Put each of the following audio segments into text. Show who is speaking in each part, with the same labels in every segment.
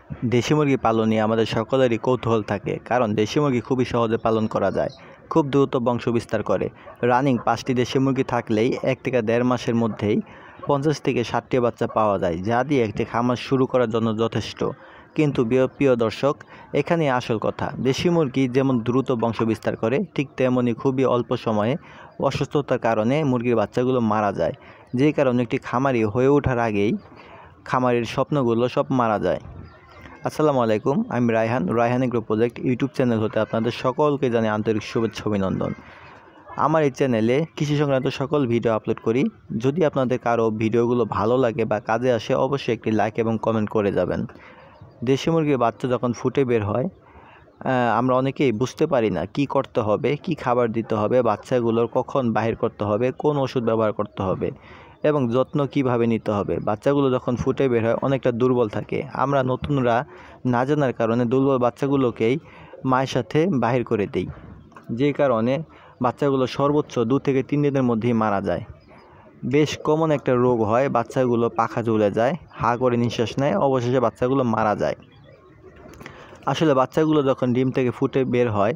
Speaker 1: দেশি মুরগি পালন নিয়ে আমাদের সকলেরই কৌতূহল থাকে, কারণ দেশি মুরগি খুবই সহজে পালন করা যায়, খুব দ্রুত বংশ বিস্তার করে। রানিং 5টি দেশি মুরগি থাকলেই 1 থেকে 1.5 মাসের মধ্যেই 50 থেকে 60টি বাচ্চা পাওয়া যায়, যা দিয়ে একটি খামার শুরু করার জন্য যথেষ্ট। কিন্তু প্রিয় দর্শক, এখানে আসল কথা, দেশি মুরগি যেমন দ্রুত বংশ বিস্তার করে, ঠিক তেমনি খুবই অল্প সময়ে অসুস্থতার কারণে মুরগির বাচ্চাগুলো মারা যায়, যে কারণে একটি খামারি হয়ে ওঠার আগেই খামারের স্বপ্নগুলো সব মারা যায়। আসসালামু আলাইকুম, আমি Raihan agro project YouTube channel হতে আপনাদের সকলকে জানাই আন্তরিক শুভেচ্ছা অভিনন্দন। আমার এই চ্যানেলে কৃষি সংক্রান্ত সকল ভিডিও আপলোড করি। যদি আপনাদের কারো ভিডিওগুলো ভালো লাগে বা কাজে আসে, অবশ্যই একটি লাইক এবং কমেন্ট করে যাবেন। দেশি মুরগির বাচ্চা যখন ফুটে বের হয়, আমরা অনেকেই বুঝতে পারি না কি করতে হবে, কি খাবার দিতে হবে, বাচ্চাগুলোর কখন বাহির করতে হবে, কোন ওষুধ ব্যবহার করতে হবে এবং যত্ন কিভাবে নিতে হবে। বাচ্চাগুলো যখন ফুটে বের হয় অনেকটা দুর্বল থাকে। আমরা নতুনরা না জানার কারণে দুর্বল বাচ্চাগুলোকেই মায়ের সাথে বাহির করে দিই, যে কারণে বাচ্চাগুলো সর্বোচ্চ 2 থেকে 3 দিনের মধ্যেই মারা যায়। বেশ কমন একটা রোগ হয়, বাচ্চাগুলো পাখা ঝুলে যায়, হা করে নিঃশ্বাস নেয়, অবশেষে বাচ্চাগুলো মারা যায়। আসলে বাচ্চাগুলো যখন ডিম থেকে ফুটে বের হয়,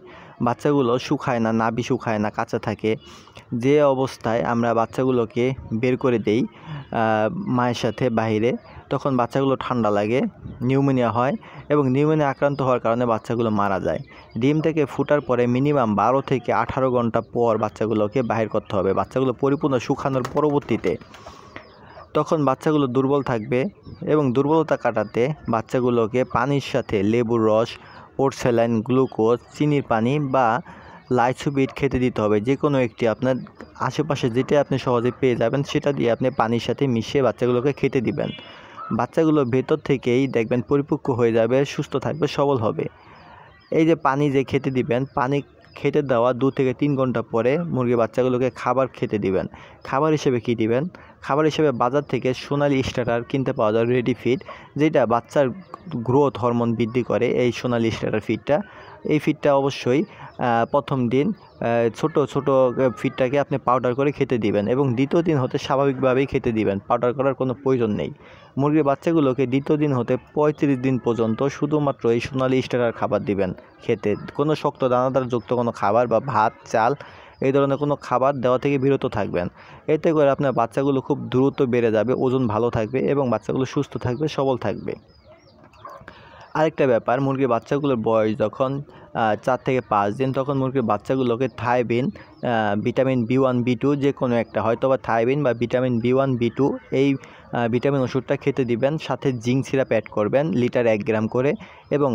Speaker 1: বাচ্চাগুলো শুকায় না, নাভি শুকায় না, কাঁচা থাকে। যে অবস্থায় আমরা বাচ্চাগুলোকে বের করে দেই মায়ের সাথে বাইরে, তখন বাচ্চাগুলো ঠান্ডা লাগে, নিউমোনিয়া হয় এবং নিউমোনিয়া আক্রান্ত হওয়ার কারণে বাচ্চাগুলো মারা যায়। ডিম থেকে ফুটার পরে মিনিমাম 12 থেকে 18 ঘন্টা পর বাচ্চাগুলোকে বাহির করতে হবে, বাচ্চাগুলো পরিপূর্ণ শুকানোর পরবর্তীতে। তখন বাচ্চাগুলো দুর্বল থাকবে এবং দুর্বলতা কাটাতে বাচ্চাগুলোকে পানির সাথে লেবুর রস, ওটস স্যালাইন, গ্লুকোজ, চিনির পানি বা লাইসোবিট খেতে দিতে হবে। যে কোনো একটি আপনার আশেপাশে যেটা আপনি সহজে পেয়ে যাবেন, সেটা দিয়ে আপনি পানির সাথে মিশিয়ে বাচ্চাগুলোকে খেতে দিবেন। বাচ্চাগুলো ভেতর থেকেই দেখবেন পরিপক্ক হয়ে যাবে, সুস্থ থাকবে, সবল হবে। এই যে পানি যে খেতে দিবেন, পানি খেতে দেওয়া 2 থেকে 3 ঘন্টা পরে মুরগির বাচ্চাগুলোকে খাবার খেতে দিবেন। খাবার হিসেবে কী দিবেন? খাবার হিসেবে বাজার থেকে সোনালি স্টার্টার কিনতে পাওয়া যায়, রেডি ফিড, যেটা বাচ্চার গ্রোথ হরমোন বৃদ্ধি করে। এই সোনালি স্টার্টার ফিডটা, এই ফিডটা অবশ্যই প্রথম দিন ছোট ফিডটাকে আপনি পাউডার করে খেতে দিবেন এবং দ্বিতীয় দিন হতে স্বাভাবিকভাবেই খেতে দিবেন, পাউডার করার কোনো প্রয়োজন নেই। মুরগির বাচ্চাগুলোকে দ্বিতীয় দিন হতে 35 দিন পর্যন্ত শুধুমাত্র এই সোনালি স্টার্টার খাবার দিবেন খেতে। কোনো শক্ত দানাদার যুক্ত কোনো খাবার বা ভাত, চাল এই ধরনের কোনো খাবার দেওয়া থেকে বিরত থাকবেন। এতে করে আপনার বাচ্চাগুলো খুব দ্রুত বেড়ে যাবে, ওজন ভালো থাকবে এবং বাচ্চাগুলো সুস্থ থাকবে, সবল থাকবে। আরেকটা ব্যাপার, মুরগির বাচ্চাগুলোর বয়স যখন 4 থেকে 5 দিন, তখন মুরগির বাচ্চাগুলোকে থাইবিন, ভিটামিন B1 B2 যে কোনো একটা, হয়তো বা থাইবিন বা ভিটামিন B1 B2 এই ভিটামিন ওষুধটা খেতে দিবেন। সাথে জিঙ্ক সিরাপ অ্যাড করবেন লিটার 1 গ্রাম করে, এবং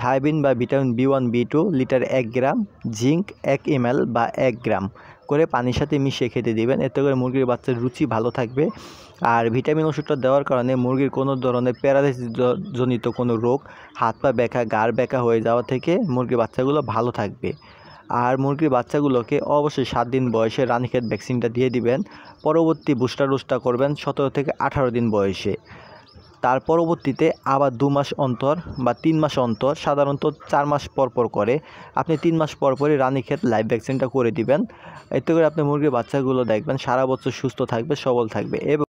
Speaker 1: থাইবিন বা ভিটামিন B1 B2 লিটার 1 গ্রাম, জিঙ্ক 1 ml বা 1 গ্রাম করে পানির সাথে মিশিয়ে খেতে দিবেন। এতে করে মুরগির বাচ্চার রুচি ভালো থাকবে। আর ভিটামিন ওষুধটা দেওয়ার কারণে মুরগির কোনো ধরনের প্যারালাইসিস জনিত কোনো রোগ, হাত পা ব্যাকা, ঘাড় ব্যাকা হয়ে যাওয়া থেকে মুরগির বাচ্চাগুলো ভালো থাকবে। আর মুরগির বাচ্চাগুলোকে অবশ্যই 7 দিন বয়সে রানীক্ষেত ভ্যাকসিনটা দিয়ে দিবেন। পরবর্তী বুস্টার ডোজটা করবেন 17 থেকে 18 দিন বয়সে। তার পরবর্তীতে আবার 2 মাস অন্তর বা 3 মাস অন্তর, সাধারণত 4 মাস পর করে আপনি 3 মাস পরই রানীক্ষেত লাইভ ভ্যাকসিনটা করে দিবেন। এতে করে আপনি মুরগির বাচ্চাগুলো দেখবেন সারা বছর সুস্থ থাকবে, সবল থাকবে এবং